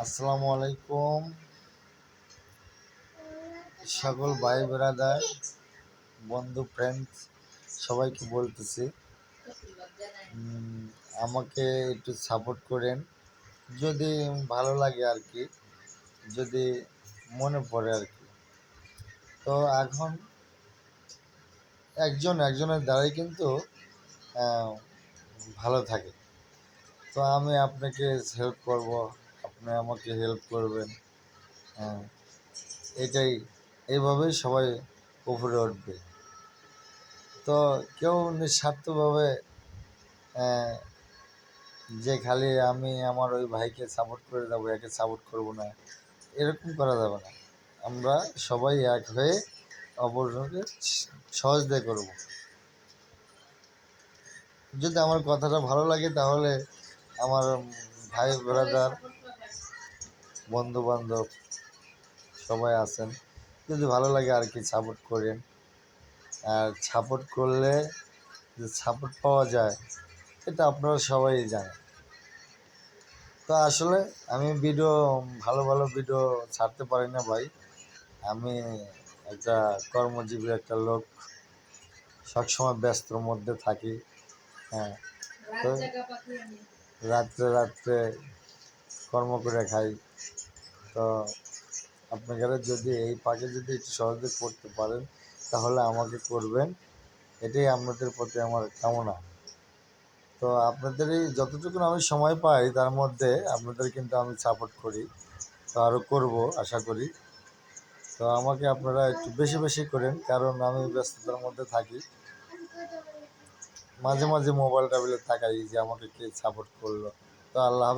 আসসালামু আলাইকুম সকল ভাই ব্রাদার বন্ধু ফ্রেন্ডস সবাইকে বলতেছি, আমাকে একটু সাপোর্ট করেন যদি ভালো লাগে আর কি, যদি মনে পড়ে আর কি। তো এখন একজনের দ্বারাই কিন্তু আহ, ভালো থাকে। তো আমি আপনাকে হেল্প করব, আপনি আমাকে হেল্প করবেন। হ্যাঁ, এটাই, এইভাবেই সবাই উপরে উঠবে। তো কেউ নিঃস্বার্থভাবে আহ, যে খালি আমি আমার ওই ভাইকে সাপোর্ট করে দেবো, একে সাপোর্ট করব না, এরকম করা যাবে না। আমরা সবাই এক হয়ে অপরজনকে সহযোগিতা করব। যদি আমার কথাটা ভালো লাগে তাহলে আমার ভাই ব্রাদার বন্ধু বান্ধব সবাই আছেন, যদি ভালো লাগে আর কি সাপোর্ট করেন। আর সাপোর্ট করলে যে সাপোর্ট পাওয়া যায় এটা আপনারা সবাই জানেন। তো আসলে আমি ভালো ভালো ভিডিও ছাড়তে পারি না ভাই। আমি একটা কর্মজীবী একটা লোক, সবসময় ব্যস্তর মধ্যে থাকি। হ্যাঁ, তো রাত্রে রাত্রে কর্ম করে খাই। তো আপনারা যদি এই ফাঁকে যদি একটু সহযোগ করতে পারেন তাহলে আমাকে করবেন, এটাই আপনাদের প্রতি আমার কামনা। তো আপনাদেরই যতটুকু আমি সময় পাই তার মধ্যে আপনাদের কিন্তু আমি সাপোর্ট করি, তো আরও করবো আশা করি। তো আমাকে আপনারা একটু বেশি বেশি করেন, কারণ আমি ব্যস্ততার মধ্যে থাকি। মাঝে মাঝে মোবাইল টোবাইলে তাকাই যে আমাকে কে সাপোর্ট করলো। তো আল্লাহ